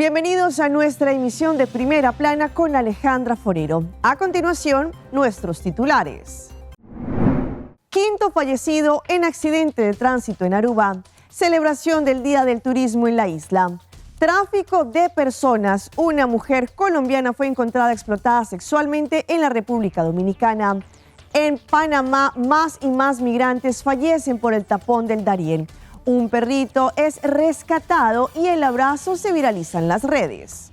Bienvenidos a nuestra emisión de Primera Plana con Alejandra Forero. A continuación, nuestros titulares. Quinto fallecido en accidente de tránsito en Aruba. Celebración del Día del Turismo en la isla. Tráfico de personas. Una mujer colombiana fue encontrada explotada sexualmente en la República Dominicana. En Panamá, más y más migrantes fallecen por el tapón del Darién. Un perrito es rescatado y el abrazo se viraliza en las redes.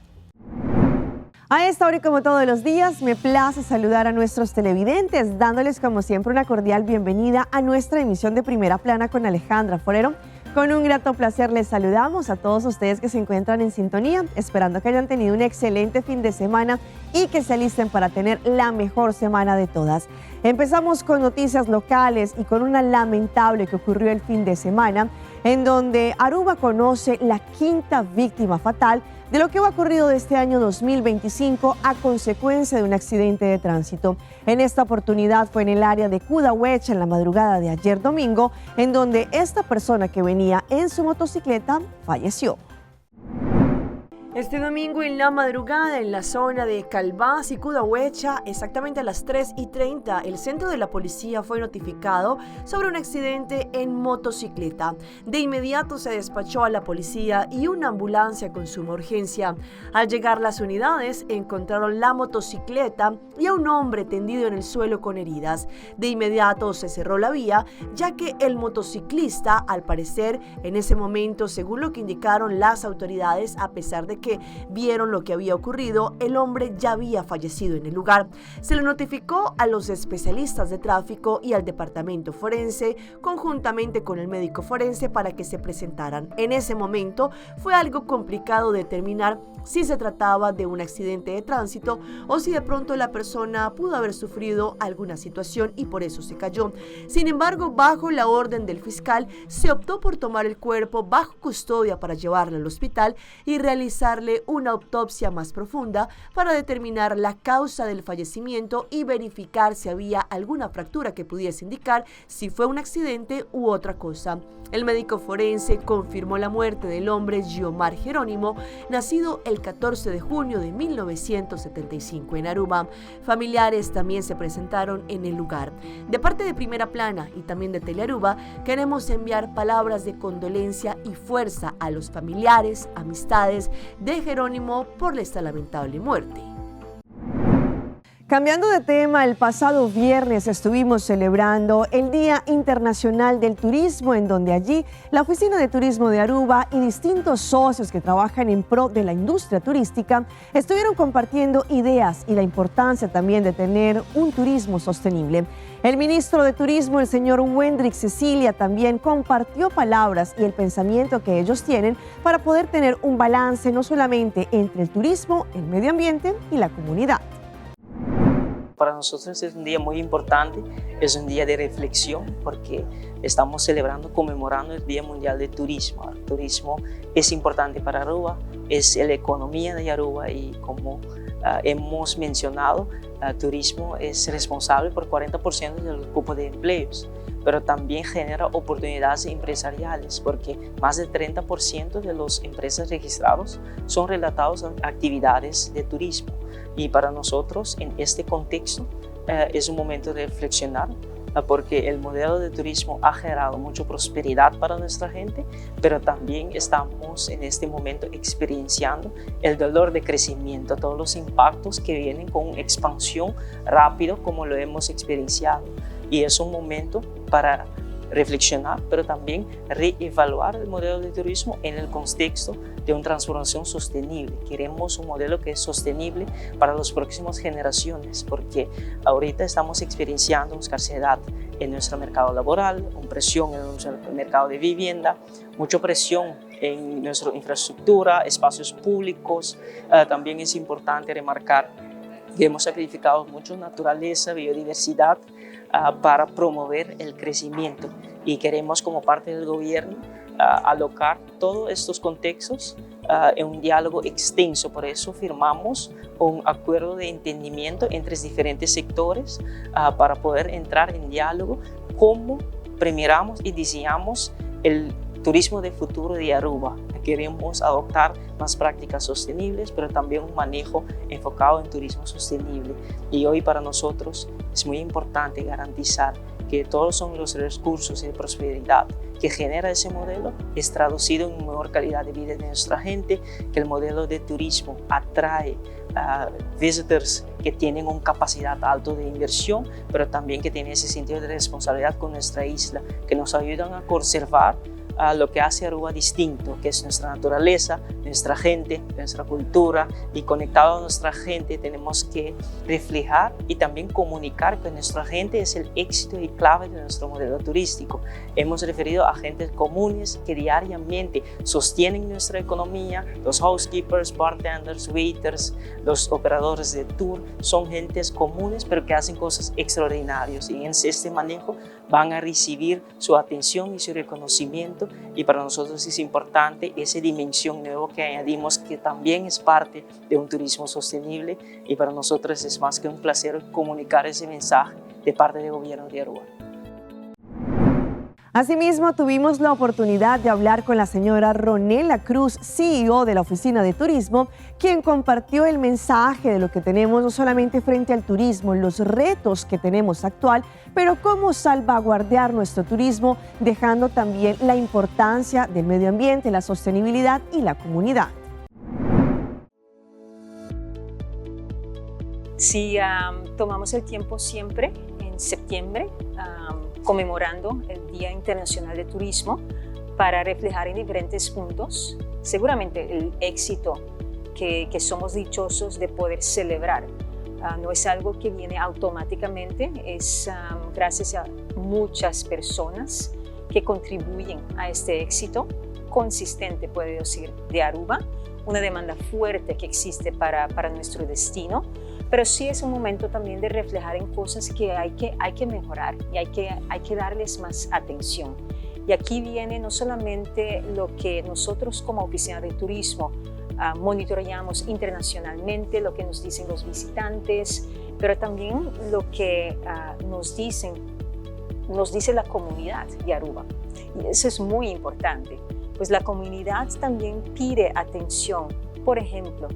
A esta hora y como todos los días, me place saludar a nuestros televidentes, dándoles como siempre una cordial bienvenida a nuestra emisión de Primera Plana con Alejandra Forero. Con un grato placer les saludamos a todos ustedes que se encuentran en sintonía, esperando que hayan tenido un excelente fin de semana y que se alisten para tener la mejor semana de todas. Empezamos con noticias locales y con una lamentable que ocurrió el fin de semana, en donde Aruba conoce la quinta víctima fatal de lo que ha ocurrido de este año 2025 a consecuencia de un accidente de tránsito. En esta oportunidad fue en el área de Cudahuecha en la madrugada de ayer domingo, en donde esta persona que venía en su motocicleta falleció. Este domingo en la madrugada, en la zona de Calvás y Cudahuecha, exactamente a las 3:30, el centro de la policía fue notificado sobre un accidente en motocicleta. De inmediato se despachó a la policía y una ambulancia con suma urgencia. Al llegar las unidades, encontraron la motocicleta y a un hombre tendido en el suelo con heridas. De inmediato se cerró la vía, ya que el motociclista, al parecer, en ese momento, según lo que indicaron las autoridades, a pesar de que vieron lo que había ocurrido, el hombre ya había fallecido en el lugar. Se le notificó a los especialistas de tráfico y al departamento forense, conjuntamente con el médico forense, para que se presentaran. En ese momento fue algo complicado determinar si se trataba de un accidente de tránsito o si de pronto la persona pudo haber sufrido alguna situación y por eso se cayó. Sin embargo, bajo la orden del fiscal, se optó por tomar el cuerpo bajo custodia para llevarlo al hospital y realizarle una autopsia más profunda para determinar la causa del fallecimiento y verificar si había alguna fractura que pudiese indicar si fue un accidente u otra cosa. El médico forense confirmó la muerte del hombre Giomar Jerónimo, nacido el 14 de junio de 1975 en Aruba. Familiares también se presentaron en el lugar. De parte de Primera Plana y también de Telearuba, queremos enviar palabras de condolencia y fuerza a los familiares, amistades de Jerónimo por esta lamentable muerte. Cambiando de tema, el pasado viernes estuvimos celebrando el Día Internacional del Turismo, en donde allí la Oficina de Turismo de Aruba y distintos socios que trabajan en pro de la industria turística estuvieron compartiendo ideas y la importancia también de tener un turismo sostenible. El ministro de Turismo, el señor Wendrick Cecilia, también compartió palabras y el pensamiento que ellos tienen para poder tener un balance no solamente entre el turismo, el medio ambiente y la comunidad. Para nosotros es un día muy importante, es un día de reflexión porque estamos celebrando, conmemorando el Día Mundial del Turismo. El turismo es importante para Aruba, es la economía de Aruba y como hemos mencionado, el turismo es responsable por 40% del cupo de empleos, pero también genera oportunidades empresariales porque más del 30% de las empresas registradas son relatados a actividades de turismo. Y para nosotros, en este contexto, es un momento de reflexionar porque el modelo de turismo ha generado mucha prosperidad para nuestra gente, pero también estamos en este momento experienciando el dolor de crecimiento, todos los impactos que vienen con expansión rápido como lo hemos experienciado. Y es un momento para reflexionar, pero también reevaluar el modelo de turismo en el contexto de una transformación sostenible. Queremos un modelo que es sostenible para las próximas generaciones, porque ahorita estamos experienciando escasez en nuestro mercado laboral, una presión en nuestro mercado de vivienda, mucha presión en nuestra infraestructura, espacios públicos. También es importante remarcar que hemos sacrificado mucho naturaleza, biodiversidad, para promover el crecimiento y queremos como parte del gobierno alocar todos estos contextos en un diálogo extenso. Por eso firmamos un acuerdo de entendimiento entre diferentes sectores para poder entrar en diálogo cómo premiamos y diseñamos el turismo de futuro de Aruba. Queremos adoptar más prácticas sostenibles, pero también un manejo enfocado en turismo sostenible. Y hoy para nosotros es muy importante garantizar que todos son los recursos de prosperidad que genera ese modelo es traducido en mejor calidad de vida de nuestra gente, que el modelo de turismo atrae visitors que tienen una capacidad alta de inversión, pero también que tienen ese sentido de responsabilidad con nuestra isla, que nos ayudan a conservar lo que hace Aruba distinto, que es nuestra naturaleza, nuestra gente, nuestra cultura, y conectado a nuestra gente tenemos que reflejar y también comunicar que nuestra gente es el éxito y clave de nuestro modelo turístico. Hemos referido a agentes comunes que diariamente sostienen nuestra economía, los housekeepers, bartenders, waiters, los operadores de tour, son gentes comunes pero que hacen cosas extraordinarias y en este manejo van a recibir su atención y su reconocimiento, y para nosotros es importante esa dimensión nueva que añadimos, que también es parte de un turismo sostenible, y para nosotros es más que un placer comunicar ese mensaje de parte del gobierno de Aruba. Asimismo, tuvimos la oportunidad de hablar con la señora Ronela Cruz, CEO de la Oficina de Turismo, quien compartió el mensaje de lo que tenemos no solamente frente al turismo, los retos que tenemos actual, pero cómo salvaguardar nuestro turismo, dejando también la importancia del medio ambiente, la sostenibilidad y la comunidad. Si tomamos el tiempo siempre en septiembre, conmemorando el Día Internacional de Turismo, para reflejar en diferentes puntos, seguramente el éxito que somos dichosos de poder celebrar. No es algo que viene automáticamente, es gracias a muchas personas que contribuyen a este éxito consistente, puedo decir, de Aruba, una demanda fuerte que existe para nuestro destino, pero sí es un momento también de reflejar en cosas que hay que mejorar y hay que darles más atención. Y aquí viene no solamente lo que nosotros como Oficina de Turismo monitoreamos internacionalmente, lo que nos dicen los visitantes, pero también lo que nos dice la comunidad de Aruba. Y eso es muy importante, pues la comunidad también pide atención, por ejemplo,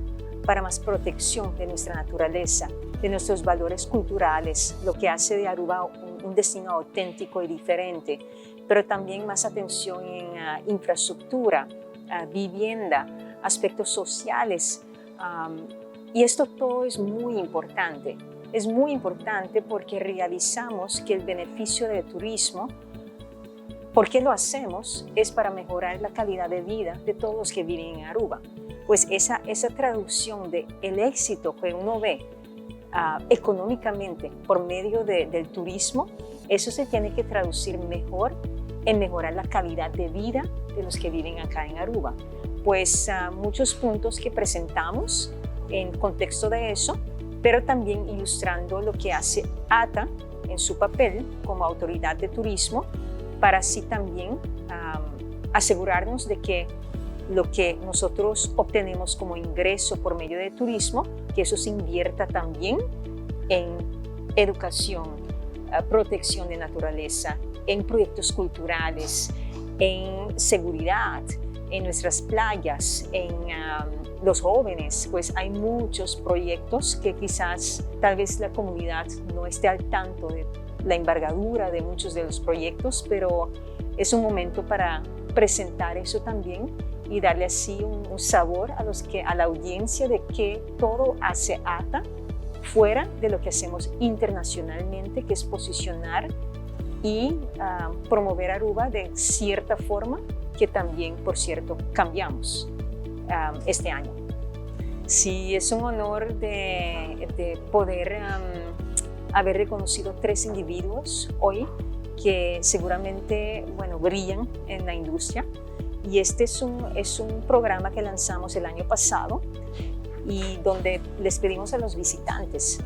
para más protección de nuestra naturaleza, de nuestros valores culturales, lo que hace de Aruba un destino auténtico y diferente, pero también más atención en infraestructura, vivienda, aspectos sociales. Y esto todo es muy importante. Es muy importante porque realizamos que el beneficio del turismo, ¿por qué lo hacemos? Es para mejorar la calidad de vida de todos los que viven en Aruba. Pues esa traducción del éxito que uno ve económicamente por medio del turismo, eso se tiene que traducir mejor en mejorar la calidad de vida de los que viven acá en Aruba. Pues muchos puntos que presentamos en contexto de eso, pero también ilustrando lo que hace ATA en su papel como autoridad de turismo, para así también asegurarnos de que lo que nosotros obtenemos como ingreso por medio de turismo, que eso se invierta también en educación, protección de naturaleza, en proyectos culturales, en seguridad, en nuestras playas, en los jóvenes. Pues hay muchos proyectos que quizás tal vez la comunidad no esté al tanto de la envergadura de muchos de los proyectos, pero es un momento para presentar eso también y darle así un sabor a la audiencia de que todo hace ATA fuera de lo que hacemos internacionalmente, que es posicionar y promover Aruba de cierta forma, que también, por cierto, cambiamos este año. Sí, es un honor de poder haber reconocido 3 individuos hoy que seguramente, brillan en la industria. Y este es un programa que lanzamos el año pasado y donde les pedimos a los visitantes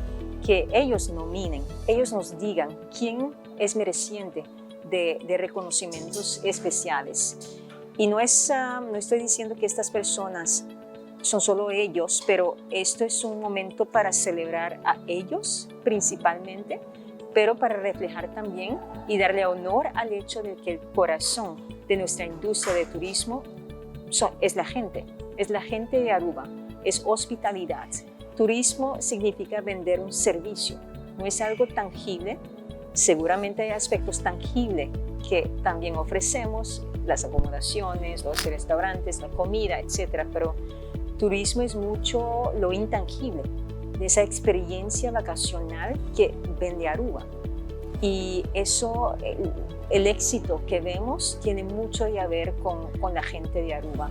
que ellos nominen, ellos nos digan quién es mereciente de reconocimientos especiales. Y no estoy diciendo que estas personas son solo ellos, pero esto es un momento para celebrar a ellos principalmente, pero para reflejar también y darle honor al hecho de que el corazón de nuestra industria de turismo es la gente de Aruba, es hospitalidad. Turismo significa vender un servicio, no es algo tangible. Seguramente hay aspectos tangibles que también ofrecemos, las acomodaciones, los restaurantes, la comida, etc. Pero turismo es mucho lo intangible, de esa experiencia vacacional que vende Aruba. Y eso, el éxito que vemos tiene mucho que ver con la gente de Aruba.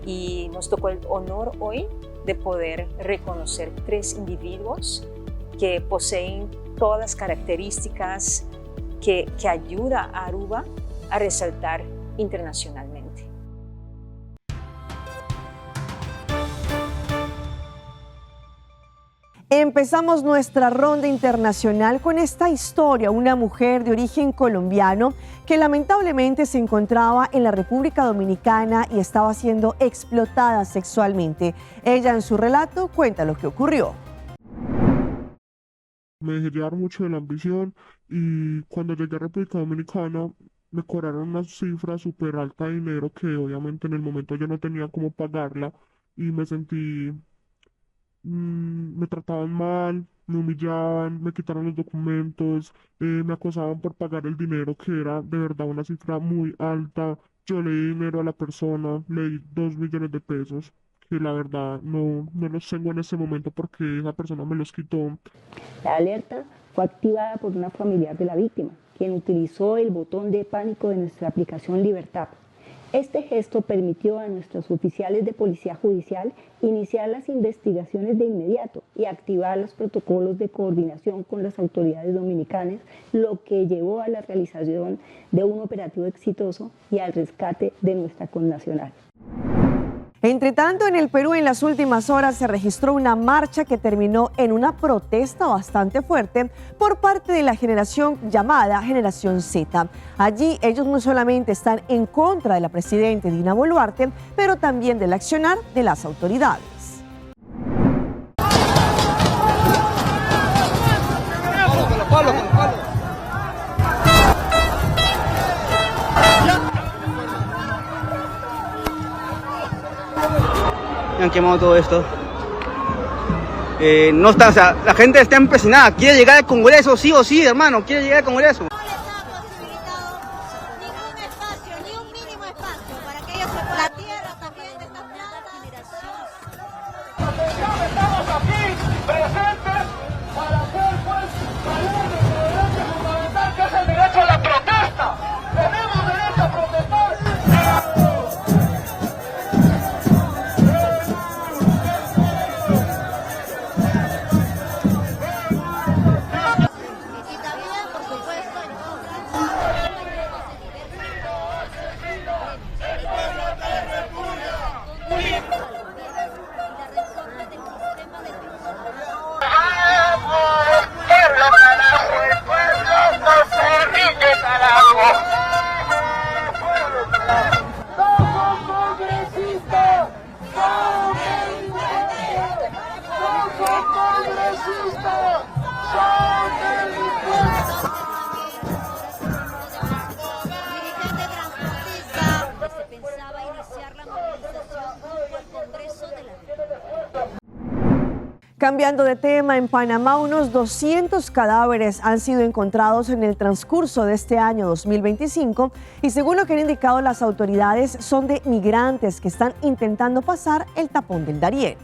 Y nos tocó el honor hoy de poder reconocer 3 individuos que poseen todas las características que ayuda a Aruba a resaltar internacionalmente. Empezamos nuestra ronda internacional con esta historia, una mujer de origen colombiano que lamentablemente se encontraba en la República Dominicana y estaba siendo explotada sexualmente. Ella en su relato cuenta lo que ocurrió. Me dejé llevar mucho de la ambición y cuando llegué a República Dominicana me cobraron una cifra súper alta de dinero que obviamente en el momento yo no tenía cómo pagarla y me sentí, me trataban mal, me humillaban, me quitaron los documentos, me acosaban por pagar el dinero que era de verdad una cifra muy alta. Yo le di dinero a la persona, le di 2 millones de pesos, que la verdad no los tengo en ese momento porque esa persona me los quitó. La alerta fue activada por una familiar de la víctima, quien utilizó el botón de pánico de nuestra aplicación Libertad. Este gesto permitió a nuestros oficiales de policía judicial iniciar las investigaciones de inmediato y activar los protocolos de coordinación con las autoridades dominicanas, lo que llevó a la realización de un operativo exitoso y al rescate de nuestra connacional. Entre tanto, en el Perú en las últimas horas se registró una marcha que terminó en una protesta bastante fuerte por parte de la generación llamada Generación Z. Allí ellos no solamente están en contra de la presidenta Dina Boluarte, pero también del accionar de las autoridades. Han quemado todo esto. No está, o sea, la gente está empecinada, quiere llegar al Congreso, sí o sí, hermano, quiere llegar al Congreso. No les ha posibilitado ningún espacio, ni un mínimo espacio para que ellos se puedan. La tierra también de esta planta. Estamos aquí presentes para hacer pues valer nuestro derecho fundamental, que es el derecho a la protesta. Tenemos derecho a protestar. Cambiando de tema, en Panamá unos 200 cadáveres han sido encontrados en el transcurso de este año 2025 y según lo que han indicado las autoridades son de migrantes que están intentando pasar el tapón del Darién.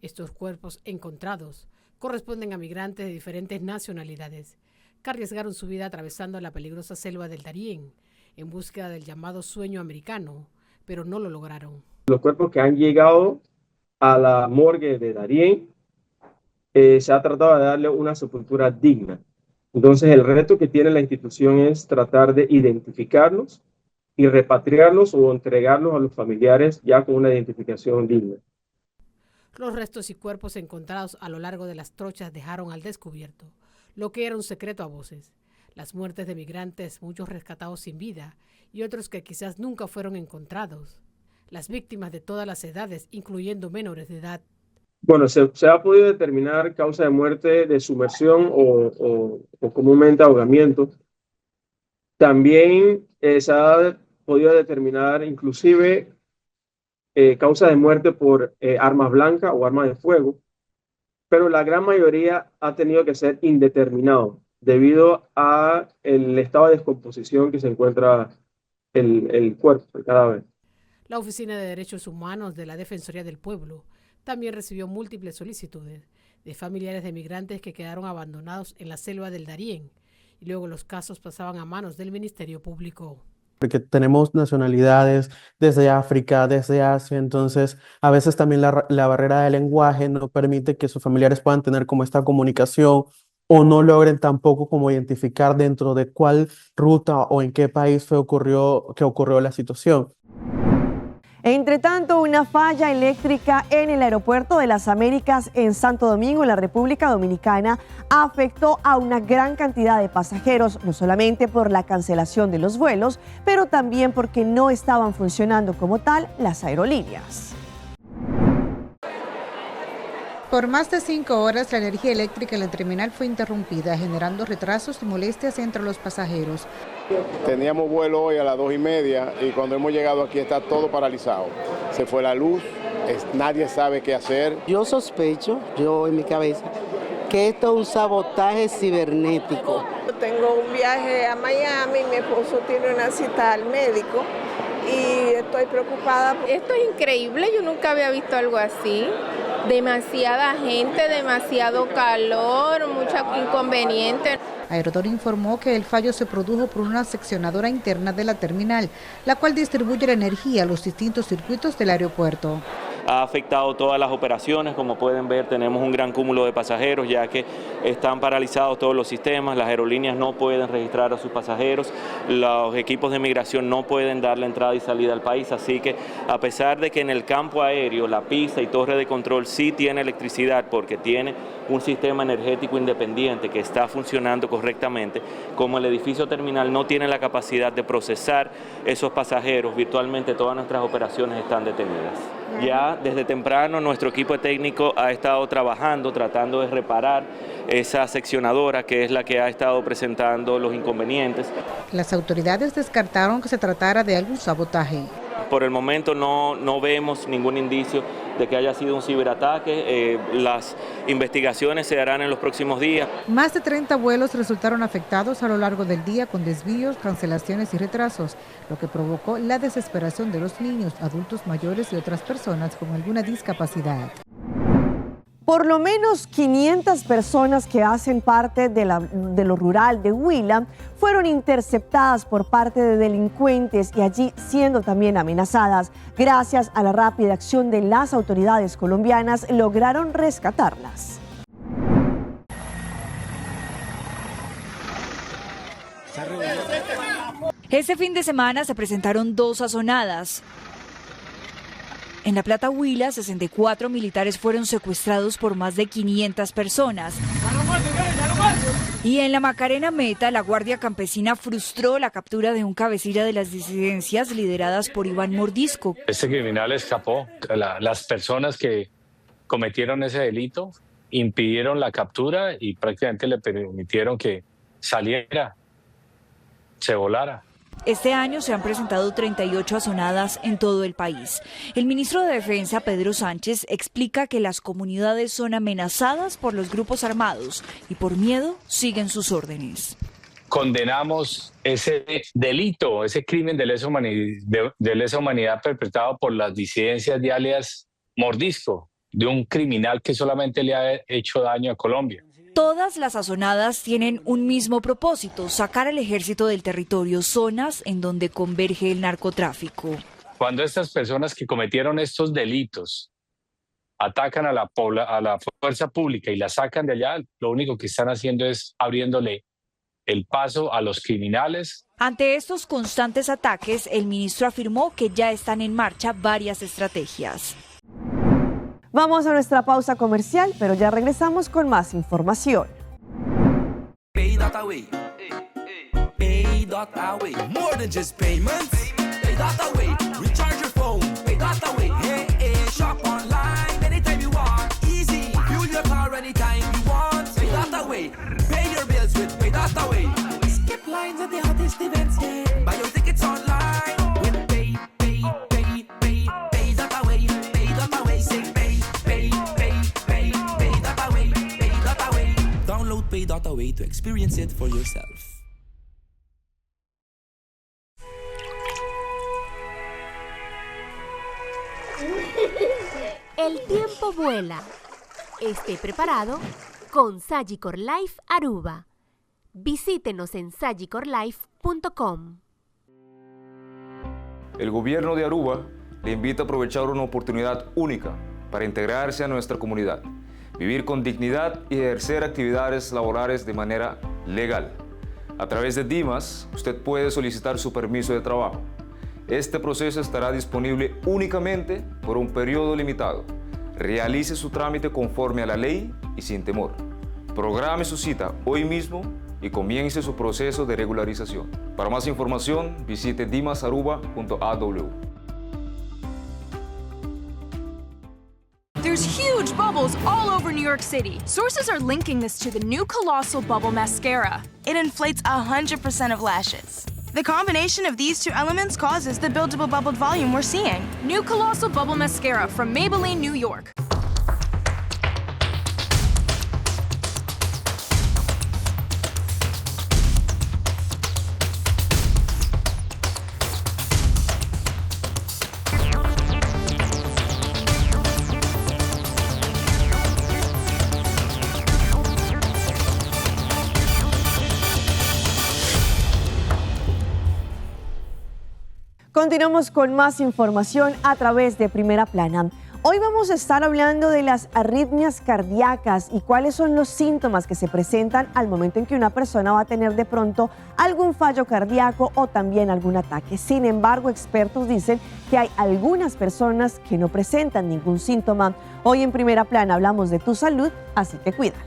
Estos cuerpos encontrados corresponden a migrantes de diferentes nacionalidades que arriesgaron su vida atravesando la peligrosa selva del Darién en búsqueda del llamado sueño americano, pero no lo lograron. Los cuerpos que han llegado a la morgue de Darién, se ha tratado de darle una sepultura digna. Entonces el reto que tiene la institución es tratar de identificarlos y repatriarlos o entregarlos a los familiares ya con una identificación digna. Los restos y cuerpos encontrados a lo largo de las trochas dejaron al descubierto lo que era un secreto a voces: las muertes de migrantes, muchos rescatados sin vida y otros que quizás nunca fueron encontrados. Las víctimas de todas las edades, incluyendo menores de edad. Bueno, se ha podido determinar causa de muerte de sumersión o comúnmente ahogamiento. También se ha podido determinar inclusive causa de muerte por armas blancas o armas de fuego, pero la gran mayoría ha tenido que ser indeterminado debido a el estado de descomposición que se encuentra el cuerpo, el cadáver. La Oficina de Derechos Humanos de la Defensoría del Pueblo también recibió múltiples solicitudes de familiares de migrantes que quedaron abandonados en la selva del Darién y luego los casos pasaban a manos del Ministerio Público. Porque tenemos nacionalidades desde África, desde Asia, entonces a veces también la barrera del lenguaje no permite que sus familiares puedan tener como esta comunicación o no logren tampoco como identificar dentro de cuál ruta o en qué país ocurrió la situación. Entre tanto, una falla eléctrica en el aeropuerto de las Américas en Santo Domingo, en la República Dominicana, afectó a una gran cantidad de pasajeros, no solamente por la cancelación de los vuelos, pero también porque no estaban funcionando como tal las aerolíneas. Por más de 5 horas, la energía eléctrica en la terminal fue interrumpida, generando retrasos y molestias entre los pasajeros. Teníamos vuelo hoy a las 2:30 y cuando hemos llegado aquí está todo paralizado. Se fue la luz, nadie sabe qué hacer. Yo sospecho, en mi cabeza, que esto es un sabotaje cibernético. Tengo un viaje a Miami, mi esposo tiene una cita al médico y estoy preocupada. Esto es increíble, yo nunca había visto algo así. Demasiada gente, demasiado calor, muchos inconvenientes. Aerodor informó que el fallo se produjo por una seccionadora interna de la terminal, la cual distribuye la energía a los distintos circuitos del aeropuerto. Ha afectado todas las operaciones, como pueden ver tenemos un gran cúmulo de pasajeros ya que están paralizados todos los sistemas, las aerolíneas no pueden registrar a sus pasajeros, los equipos de migración no pueden darle entrada y salida al país, así que a pesar de que en el campo aéreo la pista y torre de control sí tiene electricidad porque tiene un sistema energético independiente que está funcionando correctamente, como el edificio terminal no tiene la capacidad de procesar esos pasajeros, virtualmente todas nuestras operaciones están detenidas. Ya desde temprano nuestro equipo técnico ha estado trabajando, tratando de reparar esa seccionadora que es la que ha estado presentando los inconvenientes. Las autoridades descartaron que se tratara de algún sabotaje. Por el momento no vemos ningún indicio de que haya sido un ciberataque. Las investigaciones se harán en los próximos días. Más de 30 vuelos resultaron afectados a lo largo del día con desvíos, cancelaciones y retrasos, lo que provocó la desesperación de los niños, adultos mayores y otras personas con alguna discapacidad. Por lo menos 500 personas que hacen parte de lo rural de Huila fueron interceptadas por parte de delincuentes y allí siendo también amenazadas. Gracias a la rápida acción de las autoridades colombianas, lograron rescatarlas. Este fin de semana se presentaron 2 sazonadas. En La Plata, Huila, 64 militares fueron secuestrados por más de 500 personas. Y en la Macarena Meta, la Guardia Campesina frustró la captura de un cabecilla de las disidencias lideradas por Iván Mordisco. Este criminal escapó. Las personas que cometieron ese delito impidieron la captura y prácticamente le permitieron que saliera, se volara. Este año se han presentado 38 azonadas en todo el país. El ministro de Defensa, Pedro Sánchez, explica que las comunidades son amenazadas por los grupos armados y por miedo siguen sus órdenes. Condenamos ese delito, ese crimen de lesa humanidad perpetrado por las disidencias de alias Mordisco, de un criminal que solamente le ha hecho daño a Colombia. Todas las sazonadas tienen un mismo propósito, sacar al ejército del territorio, zonas en donde converge el narcotráfico. Cuando estas personas que cometieron estos delitos atacan a la fuerza pública y la sacan de allá, lo único que están haciendo es abriéndole el paso a los criminales. Ante estos constantes ataques, el ministro afirmó que ya están en marcha varias estrategias. Vamos a nuestra pausa comercial, pero ya regresamos con más información. More than just payments. Pay that away. Recharge your phone. Pay that away. Shop online anytime you want. Easy. Fuel your car anytime you want. Pay that away. Pay your bills with Pay that away. Skip lines at the hottest events. Pay that away to experience it for yourself. El tiempo vuela. Esté preparado con Sagicor Life Aruba. Visítenos en sagicorlife.com. El gobierno de Aruba le invita a aprovechar una oportunidad única para integrarse a nuestra comunidad, vivir con dignidad y ejercer actividades laborales de manera legal. A través de Dimas, usted puede solicitar su permiso de trabajo. Este proceso estará disponible únicamente por un periodo limitado. Realice su trámite conforme a la ley y sin temor. Programe su cita hoy mismo y comience su proceso de regularización. Para más información, visite dimasaruba.aw. There's huge bubbles all over New York City. Sources are linking this to the new Colossal Bubble Mascara. It inflates 100% of lashes. The combination of these two elements causes the buildable bubbled volume we're seeing. New Colossal Bubble Mascara from Maybelline, New York. Continuamos con más información a través de Primera Plana. Hoy vamos a estar hablando de las arritmias cardíacas y cuáles son los síntomas que se presentan al momento en que una persona va a tener de pronto algún fallo cardíaco o también algún ataque. Sin embargo, expertos dicen que hay algunas personas que no presentan ningún síntoma. Hoy en Primera Plana hablamos de tu salud, así que cuídala.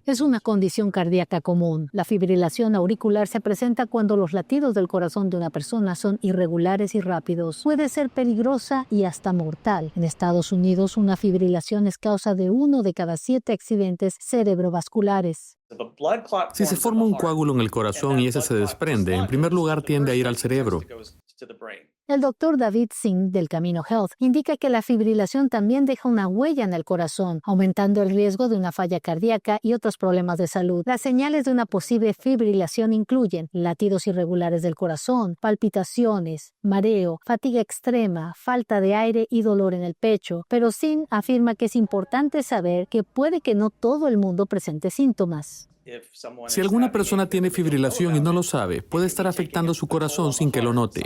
Es una condición cardíaca común. La fibrilación auricular se presenta cuando los latidos del corazón de una persona son irregulares y rápidos. Puede ser peligrosa y hasta mortal. En Estados Unidos, una fibrilación es causa de 1 de cada 7 accidentes cerebrovasculares. Si se forma un coágulo en el corazón y ese se desprende, en primer lugar tiende a ir al cerebro. El doctor David Singh del Camino Health indica que la fibrilación también deja una huella en el corazón, aumentando el riesgo de una falla cardíaca y otros problemas de salud. Las señales de una posible fibrilación incluyen latidos irregulares del corazón, palpitaciones, mareo, fatiga extrema, falta de aire y dolor en el pecho. Pero Singh afirma que es importante saber que puede que no todo el mundo presente síntomas. Si alguna persona tiene fibrilación y no lo sabe, puede estar afectando su corazón sin que lo note.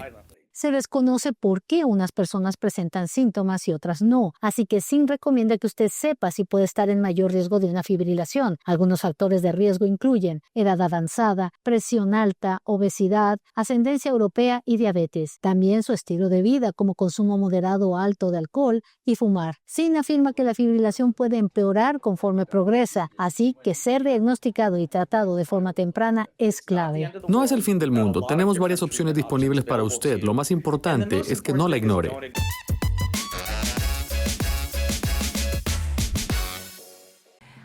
Se desconoce por qué unas personas presentan síntomas y otras no, así que Singh recomienda que usted sepa si puede estar en mayor riesgo de una fibrilación. Algunos factores de riesgo incluyen edad avanzada, presión alta, obesidad, ascendencia europea y diabetes. También su estilo de vida, como consumo moderado o alto de alcohol y fumar. Singh afirma que la fibrilación puede empeorar conforme progresa, así que ser diagnosticado y tratado de forma temprana es clave. No es el fin del mundo. Tenemos varias opciones disponibles para usted. Lo más importante es que no la ignore.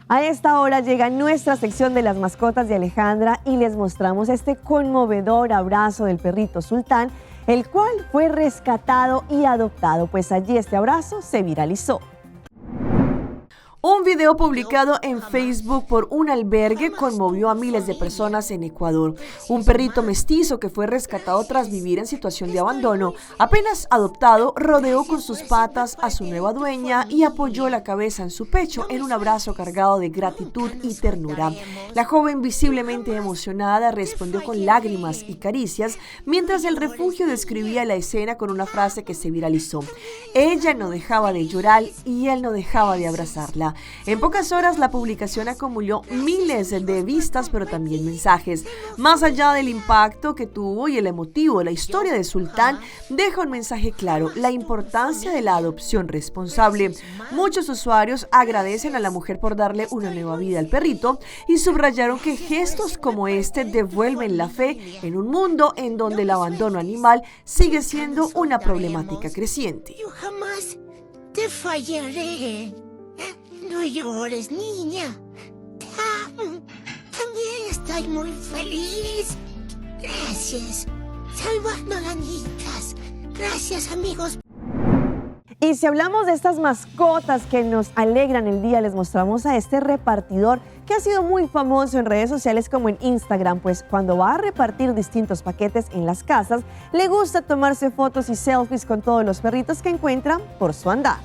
A esta hora llega nuestra sección de las mascotas de Alejandra y les mostramos este conmovedor abrazo del perrito Sultán, el cual fue rescatado y adoptado, pues allí este abrazo se viralizó. Un video publicado en Facebook por un albergue conmovió a miles de personas en Ecuador. Un perrito mestizo que fue rescatado tras vivir en situación de abandono, apenas adoptado, rodeó con sus patas a su nueva dueña y apoyó la cabeza en su pecho en un abrazo cargado de gratitud y ternura. La joven, visiblemente emocionada, respondió con lágrimas y caricias, mientras el refugio describía la escena con una frase que se viralizó. Ella no dejaba de llorar y él no dejaba de abrazarla. En pocas horas la publicación acumuló miles de vistas, pero también mensajes. Más allá del impacto que tuvo y el emotivo, la historia de Sultán deja un mensaje claro: la importancia de la adopción responsable. Muchos usuarios agradecen a la mujer por darle una nueva vida al perrito y subrayaron que gestos como este devuelven la fe en un mundo en donde el abandono animal sigue siendo una problemática creciente. Yo jamás te fallaré. No llores, niña. Te amo. También estoy muy feliz. Gracias. Salvando ganitas. Gracias, amigos. Y si hablamos de estas mascotas que nos alegran el día, les mostramos a este repartidor que ha sido muy famoso en redes sociales como en Instagram, pues cuando va a repartir distintos paquetes en las casas, le gusta tomarse fotos y selfies con todos los perritos que encuentra por su andar.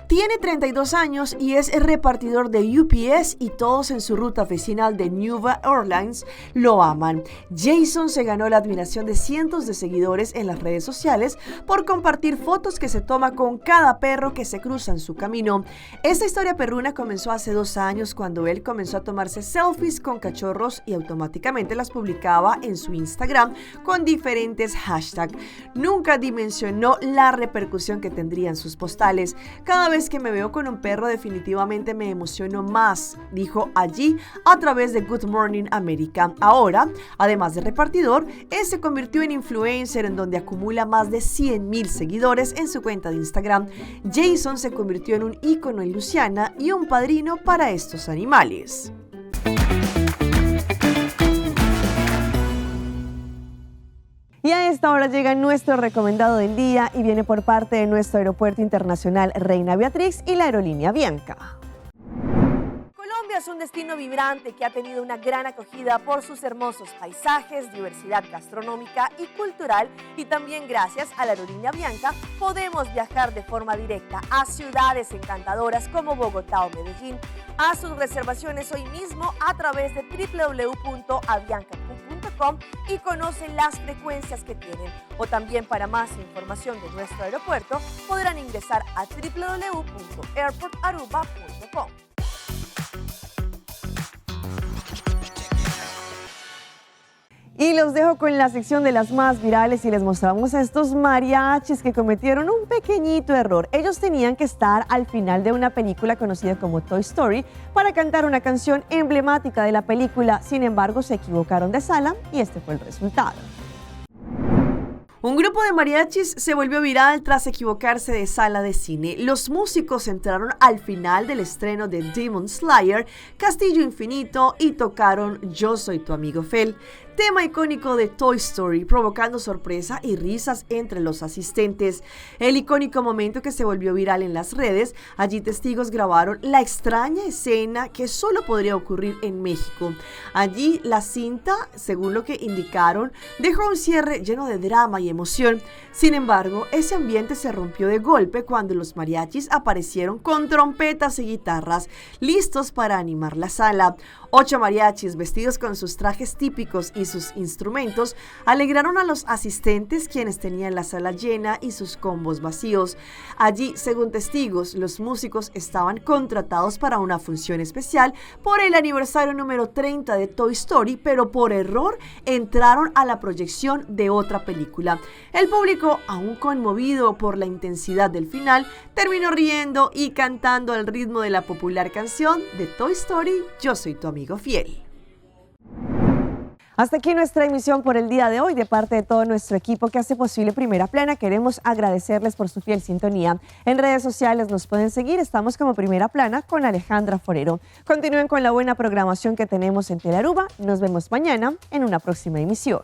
Tiene 32 años y es el repartidor de UPS y todos en su ruta vecinal de New Orleans lo aman. Jason se ganó la admiración de cientos de seguidores en las redes sociales por compartir fotos que se toma con cada perro que se cruza en su camino. Esta historia perruna comenzó hace 2 años cuando él comenzó a tomarse selfies con cachorros y automáticamente las publicaba en su Instagram con diferentes hashtags. Nunca dimensionó la repercusión que tendrían sus postales. Cada vez que me veo con un perro definitivamente me emociono más, dijo allí a través de Good Morning America. Ahora, además de repartidor, él se convirtió en influencer en donde acumula más de 100,000 seguidores en su cuenta de Instagram. Jason se convirtió en un ícono en Luisiana y un padrino para estos animales. Y a esta hora llega nuestro recomendado del día y viene por parte de nuestro aeropuerto internacional Reina Beatriz y la aerolínea Avianca. Colombia es un destino vibrante que ha tenido una gran acogida por sus hermosos paisajes, diversidad gastronómica y cultural, y también gracias a la aerolínea Avianca podemos viajar de forma directa a ciudades encantadoras como Bogotá o Medellín. Haz sus reservaciones hoy mismo a través de www.avianca.com y conoce las frecuencias que tienen. O también para más información de nuestro aeropuerto podrán ingresar a www.airportaruba.com. Y los dejo con la sección de las más virales y les mostramos a estos mariachis que cometieron un pequeñito error. Ellos tenían que estar al final de una película conocida como Toy Story para cantar una canción emblemática de la película. Sin embargo, se equivocaron de sala y este fue el resultado. Un grupo de mariachis se volvió viral tras equivocarse de sala de cine. Los músicos entraron al final del estreno de Demon Slayer, Castillo Infinito, y tocaron Yo Soy Tu Amigo Fiel, tema icónico de Toy Story, provocando sorpresa y risas entre los asistentes. El icónico momento que se volvió viral en las redes, allí testigos grabaron la extraña escena que solo podría ocurrir en México. Allí la cinta, según lo que indicaron, dejó un cierre lleno de drama y emoción. Sin embargo, ese ambiente se rompió de golpe cuando los mariachis aparecieron con trompetas y guitarras, listos para animar la sala. 8 mariachis vestidos con sus trajes típicos y sus instrumentos alegraron a los asistentes, quienes tenían la sala llena y sus combos vacíos. Allí, según testigos, los músicos estaban contratados para una función especial por el aniversario número 30 de Toy Story, pero por error entraron a la proyección de otra película. El público, aún conmovido por la intensidad del final, terminó riendo y cantando al ritmo de la popular canción de Toy Story, Yo Soy Tu Amigo Fiel. Hasta aquí nuestra emisión por el día de hoy. De parte de todo nuestro equipo que hace posible Primera Plana, queremos agradecerles por su fiel sintonía. En redes sociales nos pueden seguir, estamos como Primera Plana con Alejandra Forero. Continúen con la buena programación que tenemos en Telearuba. Nos vemos mañana en una próxima emisión.